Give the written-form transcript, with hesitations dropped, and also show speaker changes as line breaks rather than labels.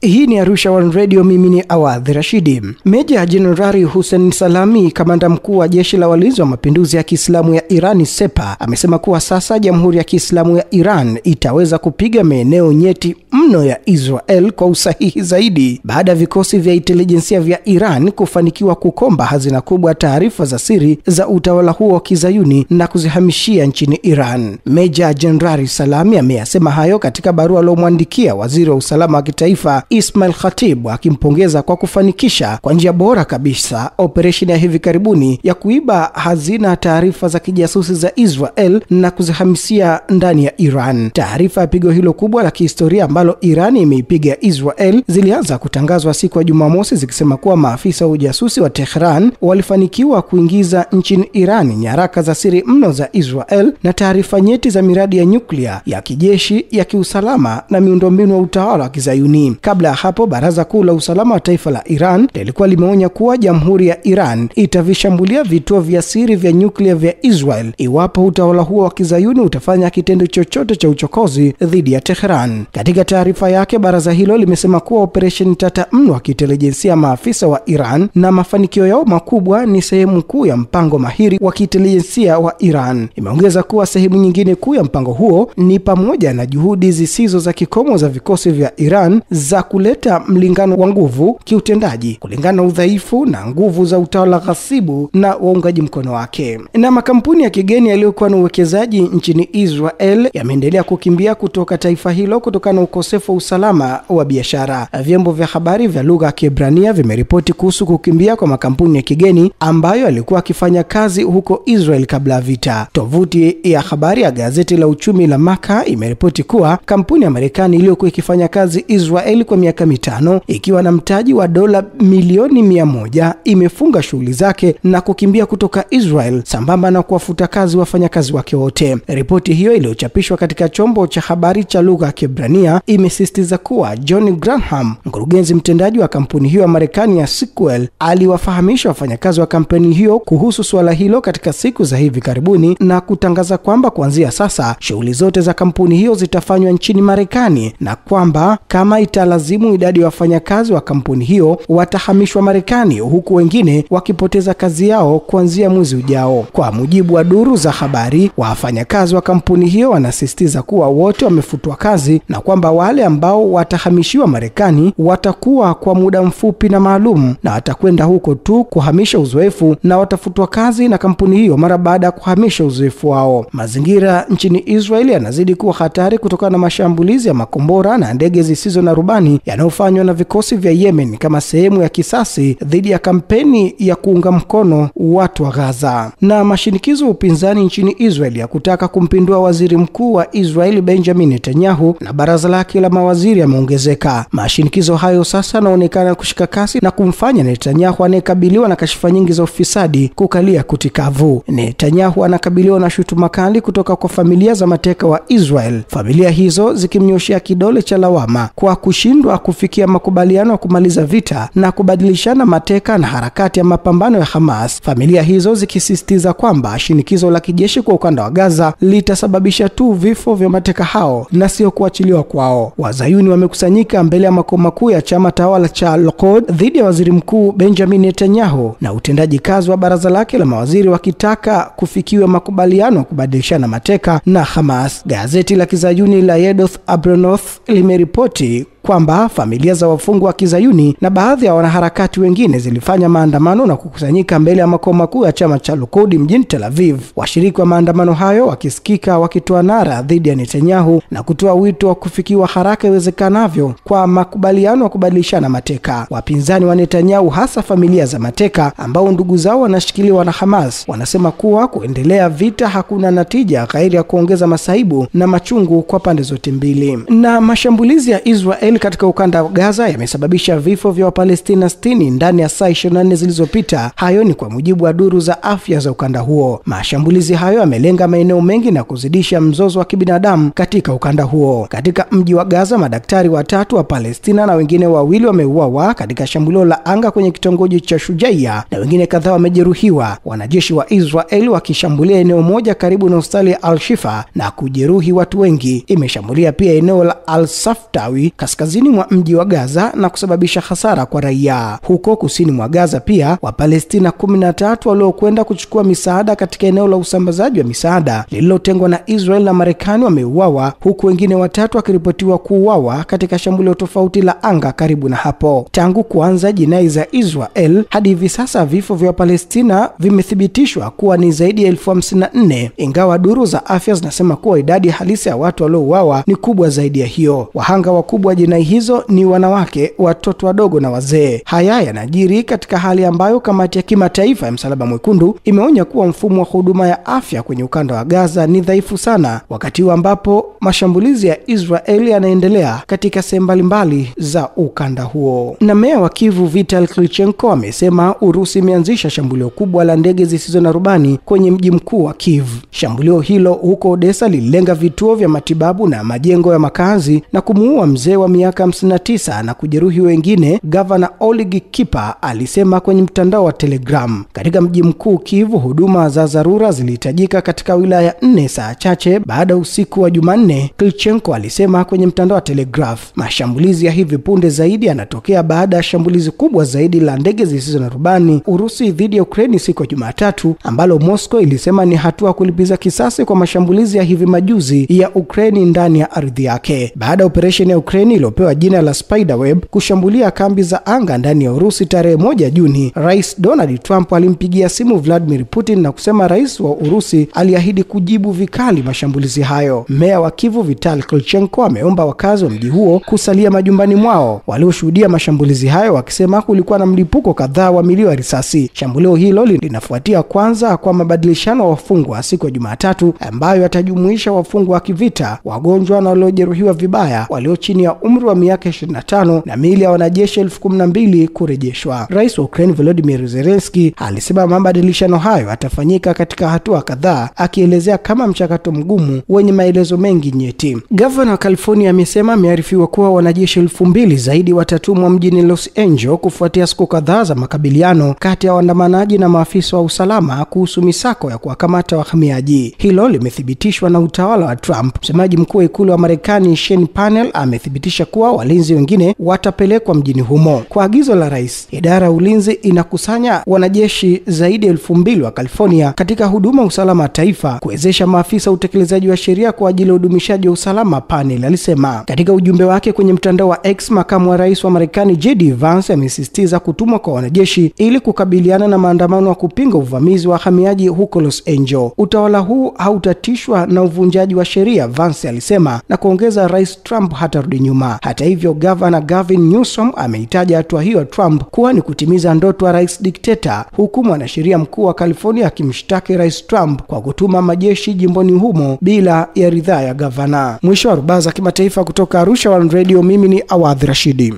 Hii ni Arusha One Radio, mimi ni Awadhi Rashidi. Meja Jenerali Hussein Salami, kamanda mkuu wa Jeshi la Walinzi wa Mapinduzi ya Kiislamu ya Iran Sepa, amesema kuwa sasa Jamhuri ya Kiislamu ya Iran itaweza kupiga maeneo nyeti mno ya Israel kwa usahihi zaidi baada ya vikosi vya intelijensia vya Iran kufanikiwa kukomba hazina kubwa ya taarifa za siri za utawala huo wa Kizayuni na kuzihamishia nchini Iran. Meja Jenerali Salami ameyasema hayo katika barua aliyomwandikia Waziri wa Usalama wa Kitaifa Ismail Khatib, akimpongeza kwa kufanikisha kwa njia bora kabisa operesheni ya hivi karibuni ya kuiba hazina taarifa za kijasusi za Israel na kuzihamishia ndani ya Iran. Taarifa ya pigo hilo kubwa la kihistoria ambalo Iran imeipiga Israel zilianza kutangazwa siku ya Jumamosi zikisema kuwa maafisa wa ujasusi wa Tehran walifanikiwa kuingiza nchini Iran nyaraka za siri mno za Israel na taarifa nyeti za miradi ya nyuklia, ya kijeshi, ya kiusalama na miundombinu wa utawala wa Kizayuni. Kabla ya hapo, Baraza Kuu la Usalama wa Taifa la Iran lilikuwa limeonya kuwa Jamhuri ya Iran itavishambulia vituo vya siri vya nyuklia vya Israel iwapo utawala huo wa Kizayuni utafanya kitendo chochote cha uchokozi dhidi ya Tehran. Katika taarifa yake, baraza hilo limesema kuwa operesheni tata mno wa kiintelijensia maafisa wa Iran na mafanikio yao makubwa ni sehemu kuu ya mpango mahiri wa kiintelijensia wa Iran. Imeongeza kuwa sehemu nyingine kuu ya mpango huo ni pamoja na juhudi zisizo za kikomo za vikosi vya Iran za kuleta mlingano wa nguvu kiutendaji kulingana na udhaifu na nguvu za utawala ghasibu na waungaji mkono wake. Na makampuni ya kigeni yaliyokuwa na uwekezaji nchini Israel yameendelea kukimbia kutoka taifa hilo kutokana na ukosefu wa usalama wa biashara. Vyombo vya habari vya lugha ya Kiebrania vimeripoti kuhusu kukimbia kwa makampuni ya kigeni ambayo yalikuwa yakifanya kazi huko Israel kabla ya vita. Tovuti ya habari ya gazeti la uchumi la Maka imeripoti kuwa kampuni ya Marekani iliyokuwa ikifanya kazi Israel kwa miaka 5 ikiwa na mtaji wa dola milioni 100 imefunga shughuli zake na kukimbia kutoka Israel sambamba na kuwafuta kazi wafanyakazi wake wote. Ripoti hiyo iliyochapishwa katika chombo cha habari cha lugha ya Kiebrania imesisitiza kuwa John Granham, mkurugenzi mtendaji wa kampuni hiyo ya Marekani ya Sequel, aliwafahamisha wafanyakazi wa kampuni hiyo kuhusu suala hilo katika siku za hivi karibuni na kutangaza kwamba kuanzia sasa shughuli zote za kampuni hiyo zitafanywa nchini Marekani na kwamba kama italazimu idadi ya wafanyakazi wa kampuni hiyo watahamishwa Marekani, huku wengine wakipoteza kazi yao kuanzia mwezi ujao. Kwa mujibu wa duru za habari, wafanyakazi wa kampuni hiyo wanasisitiza kuwa wote wamefutwa kazi na kwamba wale ambao watahamishiwa Marekani watakuwa kwa muda mfupi na maalum na watakwenda huko tu kuhamisha uzoefu na watafutwa kazi na kampuni hiyo mara baada ya kuhamisha uzoefu wao. Mazingira nchini Israeli yanazidi kuwa hatari kutokana na mashambulizi ya makombora na ndege zisizo na rubani yanayofanywa na vikosi vya Yemen kama sehemu ya kisasi dhidi ya kampeni ya kuunga mkono watu wa Gaza. Na mashinikizo upinzani nchini Israeli ya kutaka kumpindua waziri mkuu wa Israeli Benjamin Netanyahu na baraza lake la mawaziri yameongezeka. Mashinikizo hayo sasa yanaonekana kushika kasi na kumfanya Netanyahu anayekabiliwa na kashifa nyingi za ufisadi kukalia kutikavu. Netanyahu anakabiliwa na shutuma kali kutoka kwa familia za mateka wa Israel, familia hizo zikimnyoshia kidole cha lawama kwa kushindwa kufikia makubaliano ya kumaliza vita na kubadilishana mateka na harakati ya mapambano ya Hamas. Familia hizo zikisisitiza kwamba shinikizo la kijeshi kwa ukanda wa Gaza litasababisha tu vifo vya mateka hao na sio kuachiliwa kwao. Wazayuni wamekusanyika mbele ya makao makuu ya chama tawala cha Likud dhidi ya waziri mkuu Benjamin Netanyahu na utendaji kazi wa baraza lake la mawaziri wakitaka kufikiwa makubaliano ya kubadilishana mateka na Hamas. Gazeti la Kizayuni la Yedoth Abronoth limeripoti kwamba familia za wafungwa wa Kizayuni na baadhi ya wanaharakati wengine zilifanya maandamano na kukusanyika mbele ya makao makuu ya chama cha Likud mjini Tel Aviv. Washiriki wa maandamano hayo wakisikika wakitoa nara dhidi ya Netanyahu na kutoa wito wa kufikiwa haraka iwezekanavyo kwa makubaliano ya kubadilishana mateka. Wapinzani wa Netanyahu, hasa familia za mateka ambao ndugu zao wanashikiliwa na Hamas, wanasema kuwa kuendelea vita hakuna natija ghairi ya kuongeza masaibu na machungu kwa pande zote mbili. Na mashambulizi ya Israel katika ukanda wa Gaza yamesababisha vifo vya Wapalestina 60 ndani ya saa 24 zilizopita. Hayo ni kwa mujibu wa duru za afya za ukanda huo. Mashambulizi hayo yamelenga maeneo mengi na kuzidisha mzozo wa kibinadamu katika ukanda huo. Katika mji wa Gaza, madaktari 3 wa Palestina na wengine 2 wameuawa katika shambulio la anga kwenye kitongoji cha Shujaiya na wengine kadhaa wamejeruhiwa. Wanajeshi wa Israel wakishambulia eneo moja karibu na hospitali ya Al-Shifa na kujeruhi watu wengi. Imeshambulia pia eneo la Al-Saftawi kaskazini kaskazini mwa mji wa Gaza na kusababisha hasara kwa raia. Huko kusini mwa Gaza pia Wapalestina 13 waliokwenda kuchukua misaada katika eneo la usambazaji wa misaada lililotengwa na Israel na Marekani wameuawa, huku wengine 3 wakiripotiwa kuuawa katika shambulio tofauti la anga karibu na hapo. Tangu kuanza jinai za Israel hadi hivi sasa vifo vya Palestina vimethibitishwa kuwa ni zaidi ya 54,000, ingawa duru za afya zinasema kuwa idadi halisi ya watu waliouawa ni kubwa zaidi ya hiyo. Wahanga wakubwa wa jinai hizo ni wanawake, watoto wadogo na wazee. Haya yanajiri katika hali ambayo kamati ya kimataifa ya Msalaba Mwekundu imeonya kuwa mfumo wa huduma ya afya kwenye ukanda wa Gaza ni dhaifu sana, wakati huu ambapo mashambulizi ya Israeli yanaendelea katika sehemu mbalimbali za ukanda huo. Na meya wa Kyiv Vitali Klitschko amesema Urusi imeanzisha shambulio kubwa la ndege zisizo na rubani kwenye mji mkuu wa Kyiv. Shambulio hilo huko Odessa lililenga vituo vya matibabu na majengo ya makazi na kumuua mzee wa miaka 59 na kujeruhi wengine, Gavana Oleg Kipa alisema kwenye mtandao wa Telegram. Katika mji mkuu Kyiv, huduma za dharura zilihitajika katika wilaya 4 saa chache baada usiku wa Jumanne, Klitschko alisema kwenye mtandao wa Telegraph. Mashambulizi ya hivi punde zaidi yanatokea baada ya shambulizi kubwa zaidi la ndege zisizo na rubani Urusi dhidi ya Ukraine siku ya Jumatatu, ambalo Moscow ilisema ni hatua kulipiza kisasi kwa mashambulizi ya hivi majuzi ya Ukraine ndani ya ardhi yake. Baada ya operesheni ya Ukraine iliyopewa jina la Spiderweb kushambulia kambi za anga ndani ya Urusi tarehe 1 Juni, Rais Donald Trump alimpigia simu Vladimir Putin na kusema rais wa Urusi aliahidi kujibu vikali mashambulizi hayo. Meya wa Kyiv Vitali Klitschko ameomba wakazi wa mji huo kusalia majumbani mwao, walioshuhudia mashambulizi hayo wakisema kulikuwa na mlipuko kadhaa wa milio ya risasi. Shambulio hilo linafuatia kwanza kwa mabadilishano wa wafungwa siku ya Jumatatu ambayo yatajumuisha wafungwa wa kivita, wagonjwa na waliojeruhiwa vibaya walio chini ya umri wa miaka 25 na miili ya wanajeshi 12,000 kurejeshwa. Rais wa Ukraine Volodymyr Zelensky alisema mabadilishano hayo yatafanyika katika hatua kadhaa, akielezea kama mchakato mgumu wenye maelezo mengi nyeti. Gavana wa California amesema amearifiwa kuwa wanajeshi 2,000 zaidi watatumwa mjini Los Angeles kufuatia siku kadhaa za makabiliano kati ya waandamanaji na maafisa wa usalama kuhusu misako ya kuwakamata wahamiaji. Hilo limethibitishwa na utawala wa Trump. Msemaji mkuu wa ikulu wa Marekani Shane Parnell amethibitisha kuwa walinzi wengine watapelekwa mjini humo. Kwa agizo la rais, idara ya ulinzi inakusanya wanajeshi zaidi ya 2,000 wa California katika huduma ya usalama wa taifa kuwezesha maafisa utekelezaji wa sheria kwa ajili ya udumishaji wa usalama, Parnell alisema. Katika ujumbe wake kwenye mtandao wa X, makamu wa rais wa Marekani JD Vance amesisitiza kutumwa kwa wanajeshi ili kukabiliana na maandamano ya kupinga uvamizi wa wahamiaji huko Los Angeles. Utawala huu hautatishwa na uvunjaji wa sheria, Vance alisema, na kuongeza Rais Trump hatarudi nyuma. Hata hivyo, Governor Gavin Newsom ameitaja hatua hiyo ya Trump kuwa ni kutimiza ndoto ya rais dikteta, huku mwanasheria mkuu wa California akimshtaki Rais Trump kwa kutuma majeshi jimboni humo bila ya ridhaa ya gavana. Mwisho wa Rubaza Kimataifa kutoka Arusha One Radio, mimi ni Awadh Rashidi.